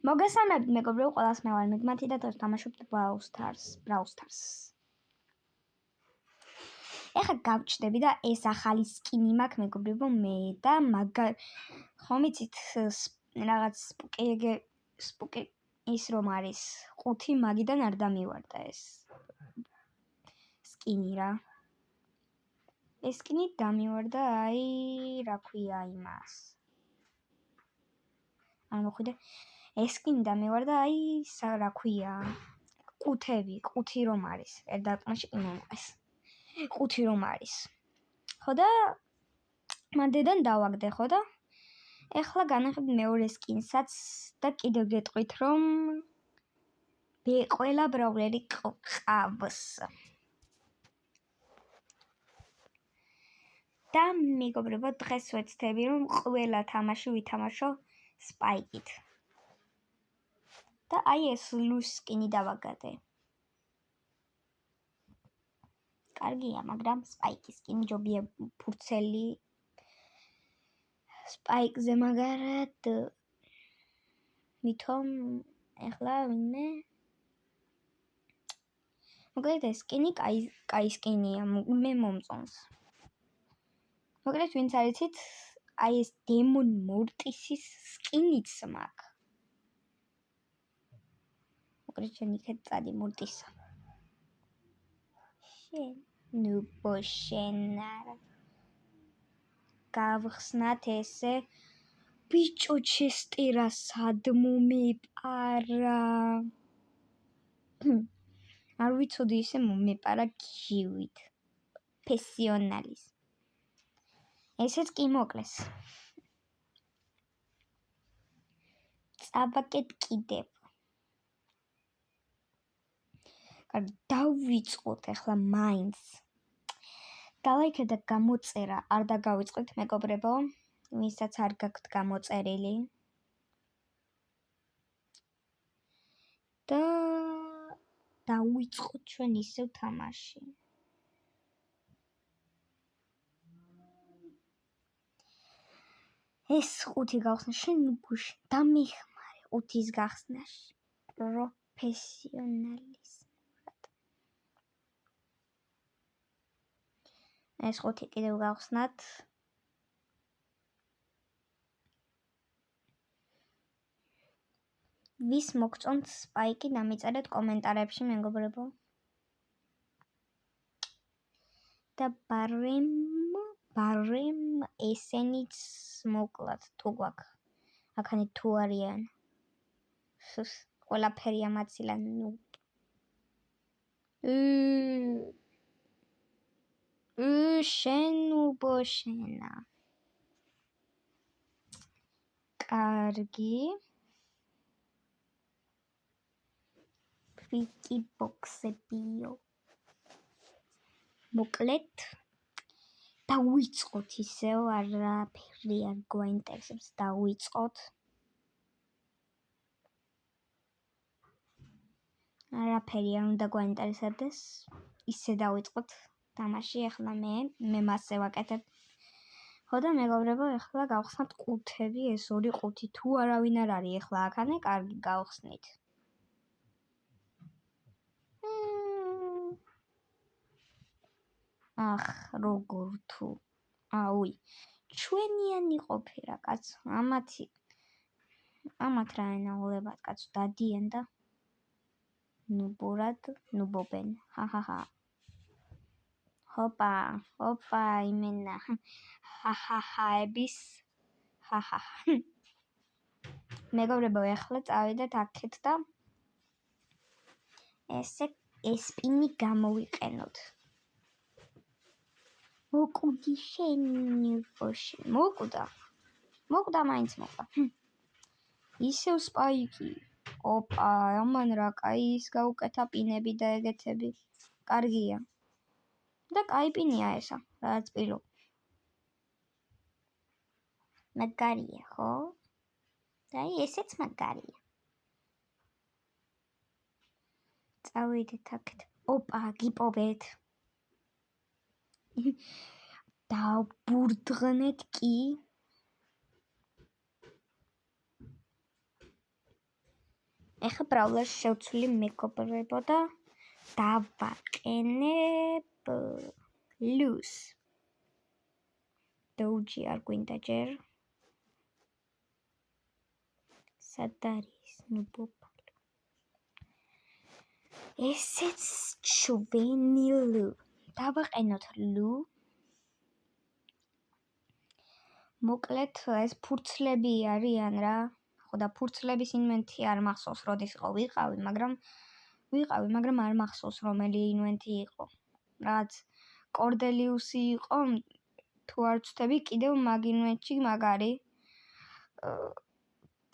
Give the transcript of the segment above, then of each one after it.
მოგესალმებით მეგობრებო, ყველას მე ვარ მიგმათი და დღეს ვთამაშობთ Brawl Stars. ეხლა გავჩნდები და ეს ახალი სკინი მაქვს მეგობრებო, მე და ხომ იცით რაღაც სპუკი ის რომ არის 5 მაგიდან არ დამივარდა ეს სკინი რა. ეს სკინი დამივარდა აი რა ქვია იმას. არ მოხვიდე. ეს სკინი დამივარდა აი რა ქვია. ყუთი რომ არის. ერთ დარტყმაში კი მომყეს. ყუთი რომ არის. ხო და მანდედან დავაგდე ხო და ეხლა განახებთ მეორე სკინსაც და კიდევ გეტყვით რომ ყველა ბრაულერი ყავს. და მეგობრებო, დღეს ვეცდები რომ ყველა თამაში ვითამაშო სპაიკით. და აი ეს ლუს სკინი დავაგადე. კარგია, მაგრამ სპაიკის სკინი ჯობია ფურცელი სპაიკზე მაგარად მithom ეხლა ვინმე მოკლედ ეს სკინი კაი სკინია, მე მომწონს. მოკლედ ვინც არიცით, აი ეს დემონ მორტისის სკინიც მაქვს. მოკლედ შენ იქეთ წადი მორტისა. ნუ ბოშენა გავხსნათ ესე ბიჭო ჩესტერა სად მომეპარა არ ვიცოდი ისე მომეპარა გივით პროფესიონალის ესეც კი მოკლეს წავაკეთ კიდევ დავიწყოთ ახლა მაინც დალაიქე და გამოწერა არ დაგავიწყდით მეგობრებო ვისაც არ გაქვთ გამოწერილი და დავიწყოთ ჩვენ ისევ თამაში ეს 5 გავხსნა შენ ბუში დამიხმარე 5-ის გახსნაში პროფესიონალის ეს 5 კიდევ გავხსნათ ვის მოგწონთ სპაიკი დამიწერეთ კომენტარებში მეგობრებო და ბარემ ესენიც მოკლათ თუ გვაქვს აქანი თუ არიან ყველაფერი ამაცილა ნუ შენ უბოშენა კარგი ფრიკი ბოქსებიო მოკლედ დავიწყოთ ისევ არაფერი არ გვაინტერესებს დავიწყოთ არაფერი არ უნდა გვაინტერესებდეს ისე დავიწყოთ თამაში ახლა მე მასზე ვაკეთებ ხო და მეგობრებო ახლა გავხსნათ ყუთები ეს 2 ყუთი თუ არავინ არ არის ახლა აქანე კარგი გავხსნით როგორ თუ აუი ჩვენიანი ყოფირა კაცო ამათ რა ენაულებად კაცო დადიან და ნუბურად ნუბობენ ჰაჰაჰა ჰოპა იმენა ჰაჰაჰაების ჰაჰაჰა მეგობრებო ახლა წავიდეთ აქეთ და ესე ესპინი გამოვიყენოთ მოკვდი შენი ბოში მოკვდა მაინც მოკვდა ისევ სპაიკი ოპა ამან რა კაი ის გაუკეთა პინები და ეგეთები კარგია და კაი პინია ესა რაც პირო მაგარია ხო და ესეც მაგარია წავიდეთ აქეთ ოპა გიპოვეთ დავბურდღნეთ კი ეხა ბრავლერს შევცვლი მეგობრებო და დავაყენებ ლუს. დოუჯი არ გვინდა ჯერ. სად არის ნუბოპალო? ესეც ჩვენი ლუ. დავაყენოთ ლუ. მოკლედ ეს ფურცლები არიან რა. ხო და ფურცლების ინვენტი არ მახსოვს როდის იყო ვიყავი, მაგრამ არ მახსოვს რომელი ინვენტი იყო. რაც კორდელიუსი იყო, თუ არ ვცდები, კიდევ მაგ ინვენტში მაგარი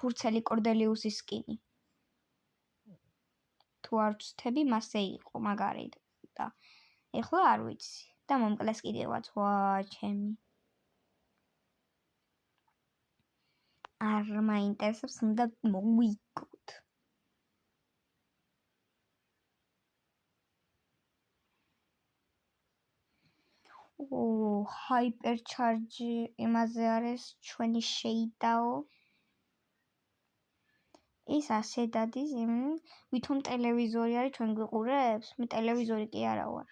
ფურცელი კორდელიუსის სკინი. თუ არ ვცდები, მასე იყო მაგარი და ეხლა არ ვიცი. და მომკლეს კიდევაც, ჩემი. არ მაინტერესებს, უნდა მოვიგოთ. ჰაიპერჩარჯი იმაზე არის ჩვენი შეიდაო. ის ასე დადის, ვითომ ტელევიზორი არის ჩვენ გვიყურებს? მე ტელევიზორი კი არა ვარ.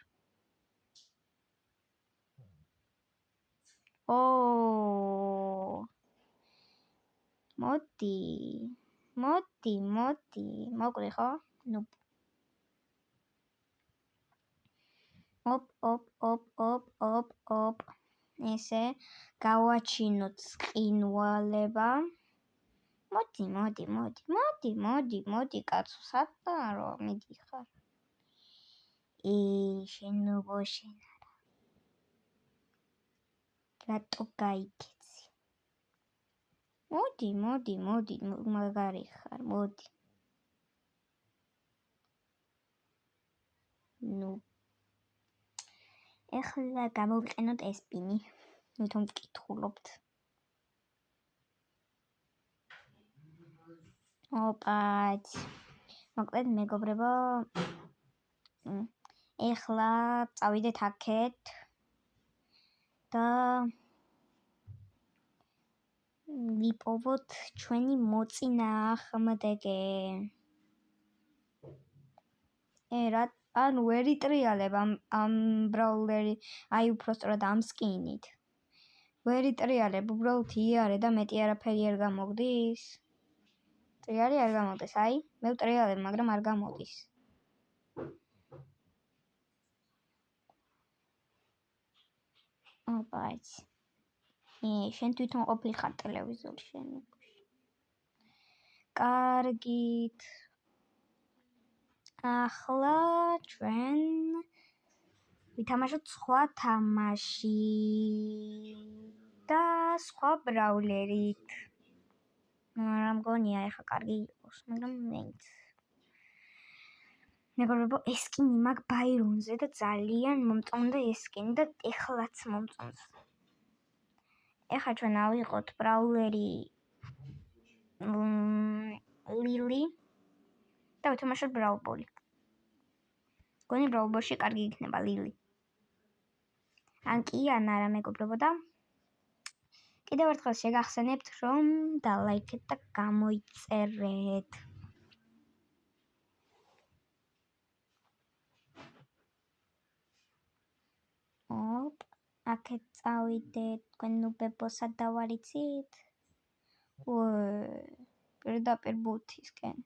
მოდი, მოკლე ხო? ნუ. ოპ. ესე გავაჩინოთ სყინვალება. მოდი, კაცო, სათარო მიდიხარ. შენ არა. რატო გაიქეცი? მოდი, მაგარი ხარ, მოდი. ნუ. ეხლა გამოვიყენოთ ესპინი. ვითომ ვკითხულობთ. ოპაც. მოკლედ მეგობრებო, ეხლა წავიდეთ აქეთ და ვიპოვოთ ჩვენი მოწინააღმდეგე. ანუ ვერ იტრიალებ ამ ბრაულერი, აი უბრალოდ ამ სკინით. ვერ იტრიალებ, უბრალოდ იარე და მეტი არაფერი არ გამოგდის. ტრიალი არ გამოდის, აი, მე ვტრიალებ, მაგრამ არ გამოდის. ოპაც. შენ თვითონ ყოფილი ხარ ტელევიზორში. კარგით. ახლა ჩვენ ვითამაშოთ სხვა თამაში და სხვა ბრაულერით. რა მგონია ეხა კარგი იყოს, მაგრამ მეც. მეგობრებო, ეს სკინი მაგ ბაირონზე და ძალიან მომწონდა ეს სკინი და ეხლაც მომწონს. ეხლა ჩვენ ავიღოთ ბრაულერი ლილი და ვთამაშოთ ბრაულბოლი. გონი ბრაულბოლში კარგი იქნება ლილი. ან კი, ან არა მეგობრებო და კიდევ ერთხელ შეგახსენებთ, რომ დალაიქეთ და გამოიწერეთ. აქეთ წავიდეთ, თქვენ ნუბებო სად დავარიცით? პირდაპირ ბუთისკენ.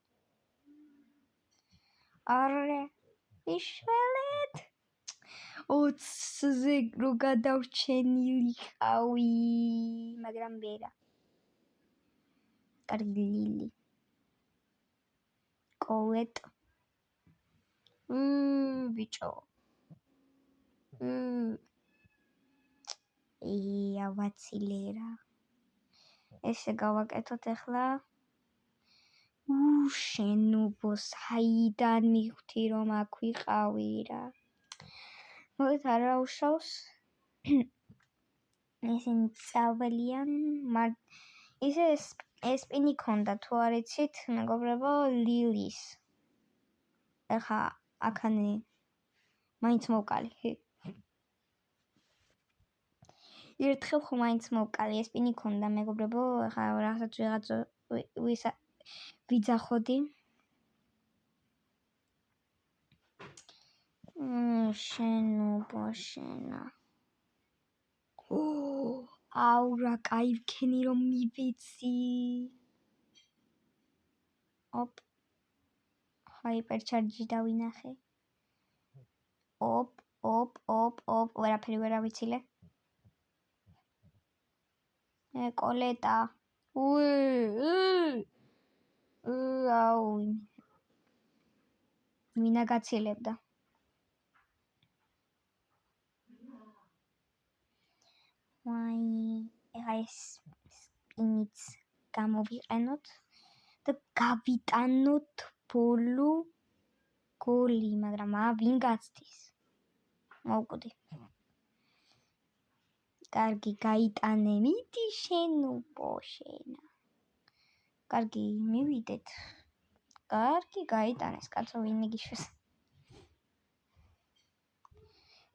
არე, იშველეთ. 20-ზე რო გადავრჩენილიყავი, მაგრამ ვერა. კარგი ლილი. კოლეტ. ბიჭო. ავაცილერა. ესე გავაკეთოთ ახლა. შენუბო, საიდან მივხვდი რომ აქ ვიყავი რა. მოგეთ არა უშავს. ისინი წავლიან, ისე ესპინი ქონდა, თუ არ იცით, მეგობრებო, ლილის. ახლა აქანი მაინც მოვკალი. ერთხელ ხო მაინც მოვკალი, ესპინი ქონდა, მეგობრებო, ახლა რასაც ვიღაც ვიძახოდი. შენობა. აუ რა კაი ვქენი რომ მივეცი. ოპ. ჰაიპერჩარჯი დავინახე. ოპ. ვერაფერი ვერ ავიცილე. კოლეტა. აუ. მინა გაცილებდა. ეხა ეს სპინიც გამოვიყენოთ და გავიტანოთ ბოლო გოლი, მაგრამ ვინ გაცდის? მოვკვდი. კარგი, გაიტანე, მიდი შენობა შენა. კარგი, მივიდეთ. კარგი, გაიტანეს, კაცო, ვინ მიგიშვეს.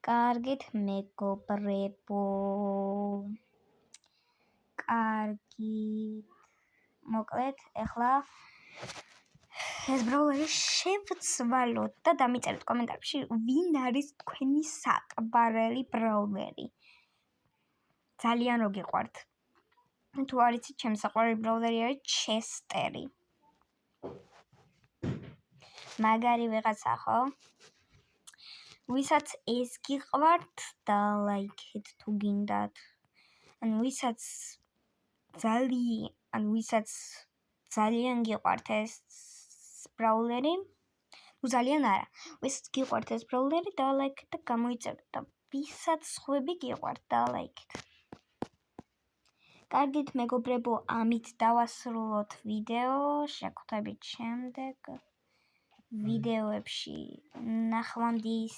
კარგით, მეგობრებო. კარგით. მოკლედ, ეხლა ეს ბრაულერი შევცვალოთ და დამიწერეთ კომენტარებში, ვინ არის თქვენი საყვარელი ბრაულერი. ძალიან რო გიყვართ. თუ არ იცით, ჩემი საყვარელი ბრაულერი არის ჩესტერი. მაგარი ვიღაცა ხო? ვისაც ეს გიყვართ და ლაიქეთ თუ გინდათ. ვისაც ძალიან გიყვართ ეს ბრაულერი, ძალიან არა. ვისაც გიყვართ ეს ბრაულერი და ლაიქეთ და გამოიწერეთ და ვისაც სხვები გიყვართ და ლაიქეთ. კარგით მეგობრებო, ამით დავასრულოთ ვიდეო, შეგხვდებით შემდეგ ვიდეოებში. ნახვამდის.